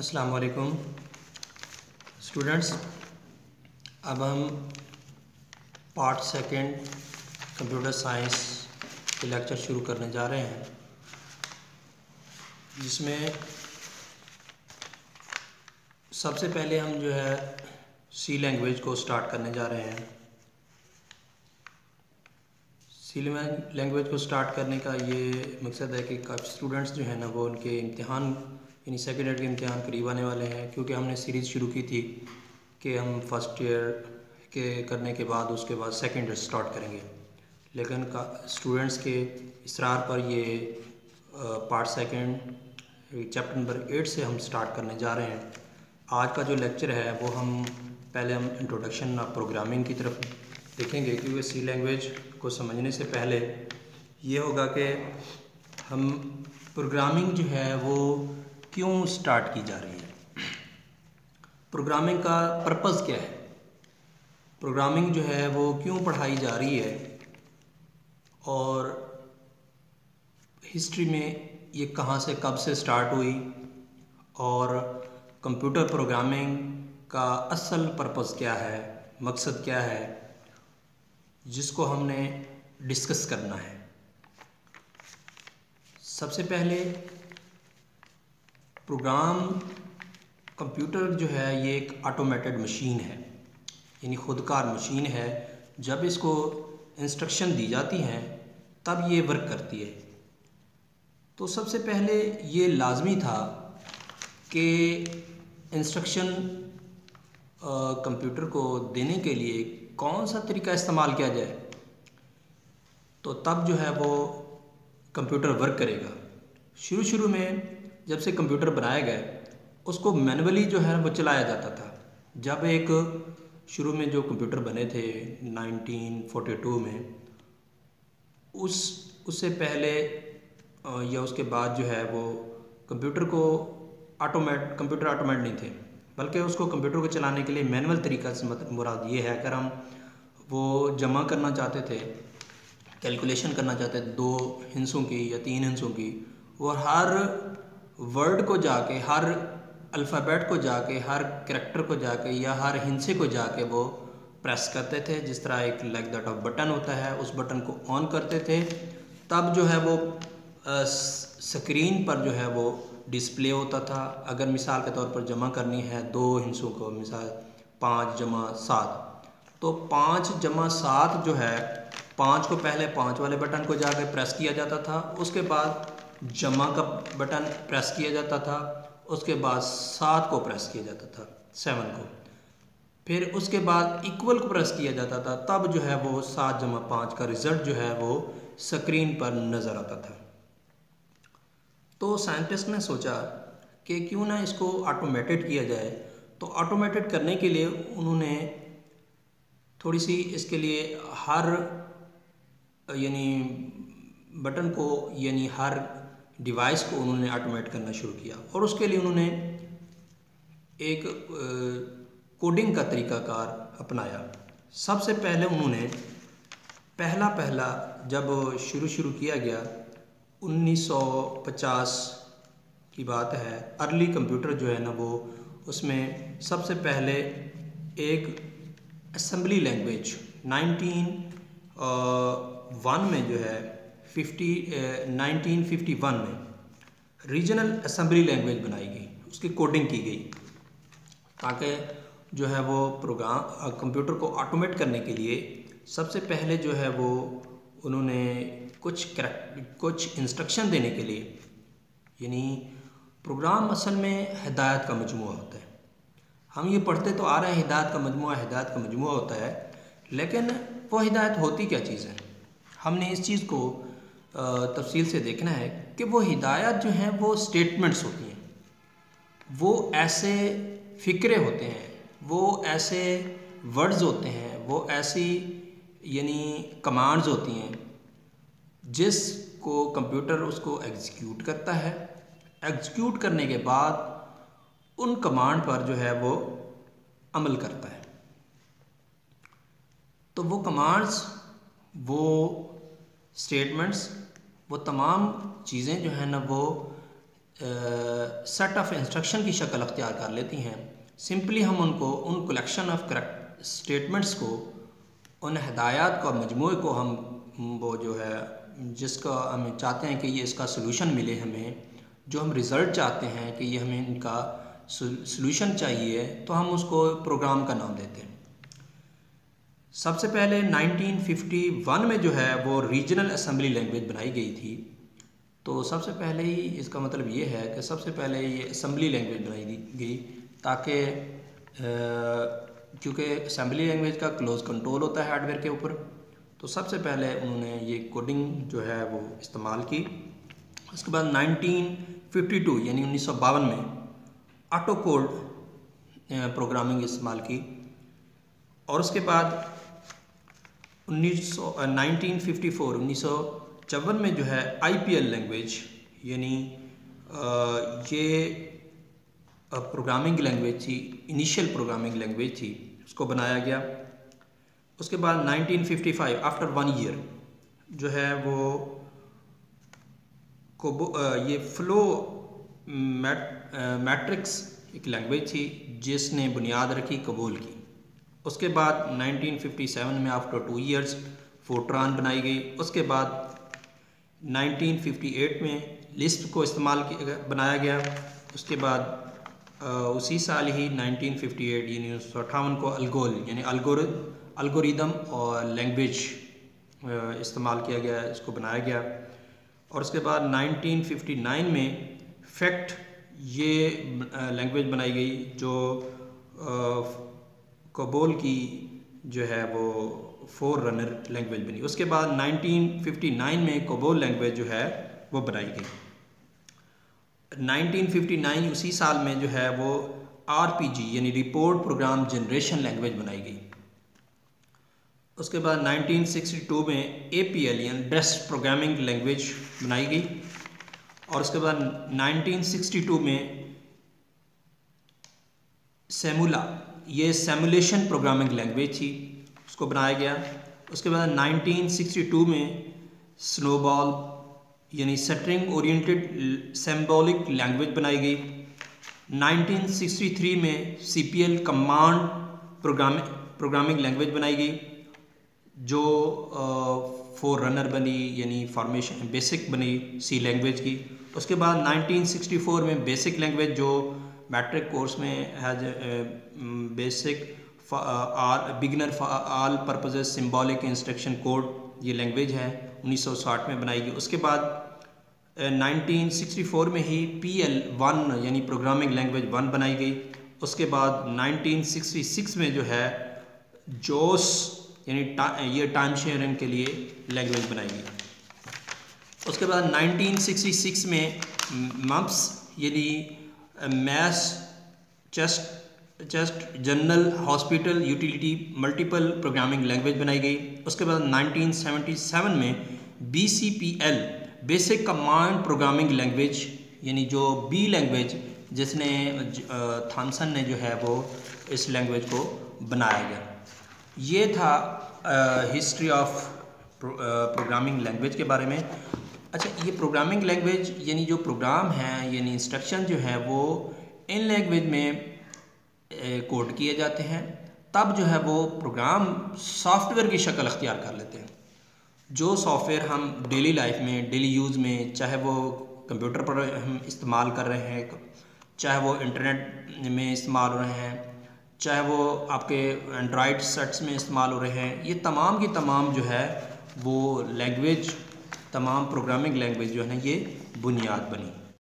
अस्सलाम वालेकुम स्टूडेंट्स। अब हम पार्ट सेकंड कंप्यूटर साइंस के लेक्चर शुरू करने जा रहे हैं, जिसमें सबसे पहले हम जो है सी लैंग्वेज को स्टार्ट करने जा रहे हैं। सी लैंग्वेज को स्टार्ट करने का ये मकसद है कि काफ़ी स्टूडेंट्स जो है ना वो उनके इम्तिहान यानी सेकेंड ईयर के इम्तिहान करीब आने वाले हैं, क्योंकि हमने सीरीज़ शुरू की थी कि हम फर्स्ट ईयर के करने के बाद उसके बाद सेकेंड ईयर स्टार्ट करेंगे, लेकिन स्टूडेंट्स के इसरार पर ये पार्ट सेकेंड चैप्टर नंबर 8 से हम स्टार्ट करने जा रहे हैं। आज का जो लेक्चर है वो हम पहले इंट्रोडक्शन ऑफ प्रोग्रामिंग की तरफ देखेंगे, क्योंकि सी लैंग्वेज को समझने से पहले ये होगा कि हम प्रोग्रामिंग जो है वो क्यों स्टार्ट की जा रही है, प्रोग्रामिंग का पर्पज़ क्या है, प्रोग्रामिंग जो है वो क्यों पढ़ाई जा रही है, और हिस्ट्री में ये कहाँ से कब से स्टार्ट हुई, और कंप्यूटर प्रोग्रामिंग का असल पर्पज़ क्या है, मकसद क्या है, जिसको हमने डिस्कस करना है। सबसे पहले कंप्यूटर जो है ये एक ऑटोमेटेड मशीन है, यानी खुदकार मशीन है। जब इसको इंस्ट्रक्शन दी जाती हैं तब ये वर्क करती है। तो सबसे पहले ये लाजमी था कि इंस्ट्रक्शन कंप्यूटर को देने के लिए कौन सा तरीका इस्तेमाल किया जाए, तो तब जो है वो कंप्यूटर वर्क करेगा। शुरू में जब से कंप्यूटर बनाए गए उसको मैनुअली जो है वो चलाया जाता था। जब एक शुरू में जो कंप्यूटर बने थे 1942 में, उससे पहले या उसके बाद जो है वो कंप्यूटर ऑटोमेट नहीं थे, बल्कि उसको कंप्यूटर को चलाने के लिए मैनुअल तरीका से मुराद ये है, अगर हम वो जमा करना चाहते थे, कैलकुलेशन करना चाहते थे 2 हिस्सों की या 3 हिस्सों की, और हर वर्ड को जाके, हर अल्फ़ाबेट को जाके, हर कैरेक्टर को जाके या हर हिस्से को जाके वो प्रेस करते थे। जिस तरह एक लाइक दैट ऑफ बटन होता है, उस बटन को ऑन करते थे, तब जो है वो स्क्रीन पर जो है वो डिस्प्ले होता था। अगर मिसाल के तौर पर जमा करनी है 2 हिस्सों को, मिसाल 5 जमा 7, तो 5 जमा 7 जो है, 5 को पहले 5 वाले बटन को जाकर प्रेस किया जाता था, उसके बाद जमा का बटन प्रेस किया जाता था, उसके बाद 7 को प्रेस किया जाता था, 7 को, फिर उसके बाद इक्वल को प्रेस किया जाता था। तब जो है वो 7 जमा 5 का रिज़ल्ट जो है वो स्क्रीन पर नज़र आता था। तो साइंटिस्ट ने सोचा कि क्यों ना इसको ऑटोमेटेड किया जाए। तो ऑटोमेटेड करने के लिए उन्होंने थोड़ी सी इसके लिए हर यानी बटन को, यानी हर डिवाइस को उन्होंने ऑटोमेट करना शुरू किया, और उसके लिए उन्होंने एक कोडिंग का तरीकाकार अपनाया। सबसे पहले उन्होंने पहला जब शुरू किया गया 1950 की बात है, अर्ली कंप्यूटर जो है ना वो, उसमें सबसे पहले एक असेंबली लैंग्वेज 1951 में जो है 1951 में रीजनल असेंबली लैंग्वेज बनाई गई, उसकी कोडिंग की गई, ताकि जो है वो प्रोग्राम कंप्यूटर को ऑटोमेट करने के लिए सबसे पहले जो है वो उन्होंने कुछ इंस्ट्रक्शन देने के लिए, यानी प्रोग्राम असल में हिदायत का मजमूआ होता है। हम ये पढ़ते तो आ रहे हैं हिदायत का मजमूआ होता है, लेकिन वो हिदायत होती क्या चीज़ है, हमने इस चीज़ को तफसील से देखना है कि वो हिदायत जो हैं वो स्टेटमेंट्स होती हैं, वो ऐसे फ़िक्रे होते हैं, वो ऐसे वर्ड्स होते हैं, वो ऐसी यानी कमांड्स होती हैं जिसको कंप्यूटर उसको एग्जीक्यूट करता है। एग्जीक्यूट करने के बाद उन कमांड पर जो है वो अमल करता है। तो वो कमांड्स, वो स्टेटमेंट्स, वो तमाम चीज़ें जो है ना वो सेट ऑफ इंस्ट्रक्शन की शक्ल अख्तियार कर लेती हैं। सिंपली हम उनको उन कलेक्शन ऑफ करेक्ट स्टेटमेंट्स को, उन हदायत का मजमूए को हम वो जो है जिसका हम चाहते हैं कि ये इसका सलूशन मिले, हमें जो हम रिज़ल्ट चाहते हैं कि ये हमें इनका सलूशन चाहिए, तो हम उसको प्रोग्राम का नाम देते हैं। सबसे पहले 1951 में जो है वो रीजनल असेंबली लैंग्वेज बनाई गई थी। तो सबसे पहले ही इसका मतलब ये है कि सबसे पहले ये असेंबली लैंग्वेज बनाई गई ताकि क्योंकि असेंबली लैंग्वेज का क्लोज कंट्रोल होता है हार्डवेयर के ऊपर, तो सबसे पहले उन्होंने ये कोडिंग जो है वो इस्तेमाल की। उसके बाद 1952 यानी 1952 में ऑटो कोड प्रोग्रामिंग इस्तेमाल की, और उसके बाद 1954 में जो है IPL लैंग्वेज यानी ये प्रोग्रामिंग लैंग्वेज थी, इनिशियल प्रोग्रामिंग लैंग्वेज थी, उसको बनाया गया। उसके बाद 1955 आफ्टर 1 ईयर जो है वो ये फ्लो मैट्रिक्स एक लैंग्वेज थी जिसने बुनियाद रखी कबूल की। उसके बाद 1957 में आफ्टर 2 ईयर्स फोर्ट्रान बनाई गई। उसके बाद 1958 में लिस्प को बनाया गया। उसके बाद उसी साल ही 1958 यानी 1958 को अल्गोल यानी अल्गोरिदम और लैंग्वेज इस्तेमाल किया गया, इसको बनाया गया। और उसके बाद 1959 में फैक्ट ये लैंग्वेज बनाई गई जो कबोल की जो है वो फोर रनर लैंग्वेज बनी। उसके बाद 1959 में कबोल लैंग्वेज जो है वो बनाई गई। 1959 उसी साल में जो है वो RPG यानी रिपोर्ट प्रोग्राम जनरेशन लैंग्वेज बनाई गई। उसके बाद 1962 में APL यानी बेस्ट प्रोग्रामिंग लैंग्वेज बनाई गई। और उसके बाद 1962 में सेमुला ये सिमुलेशन प्रोग्रामिंग लैंग्वेज थी, उसको बनाया गया। उसके बाद 1962 में स्नोबॉल यानी स्ट्रिंग ओरिएंटेड सिंबॉलिक लैंग्वेज बनाई गई। 1963 में CPL कमांड प्रोग्रामिंग लैंग्वेज बनाई गई जो फोर रनर बनी यानी फॉर्मेशन बेसिक बनी C लैंग्वेज की। उसके बाद 1964 में बेसिक लैंग्वेज जो मैट्रिक कोर्स में है basic beginner for all purposes symbolic instruction code ये लैंग्वेज है 1960 में बनाई गई। उसके बाद 1964 में ही PL1 यानी प्रोग्रामिंग लैंग्वेज 1 बनाई गई। उसके बाद 1966 में जो है जोस यानी ये टाइम शेयरिंग के लिए लैंग्वेज बनाई गई। उसके बाद 1966 में MUMPS यानी Massachusetts general hospital utility multiple programming language बनाई गई। उसके बाद 1977 में BCPL basic command programming language यानी जो B लैंग्वेज जिसने थॉमसन ने जो है वो इस लैंग्वेज को बनाया गया। ये था हिस्ट्री ऑफ प्रोग्रामिंग लैंग्वेज के बारे में। अच्छा, ये प्रोग्रामिंग लैंग्वेज यानी जो प्रोग्राम है यानी इंस्ट्रक्शन जो है वो इन लैंग्वेज में कोड किए जाते हैं, तब जो है वो प्रोग्राम सॉफ्टवेयर की शक्ल अख्तियार कर लेते हैं। जो सॉफ्टवेयर हम डेली लाइफ में डेली यूज़ में, चाहे वो कंप्यूटर पर हम इस्तेमाल कर रहे हैं, चाहे वो इंटरनेट में इस्तेमाल हो रहे हैं, चाहे वो आपके एंड्रॉयड सेट्स में इस्तेमाल हो रहे हैं, ये तमाम की तमाम जो है वो लैंग्वेज, तमाम प्रोग्रामिंग लैंग्वेज जो है ना ये बुनियाद बनी।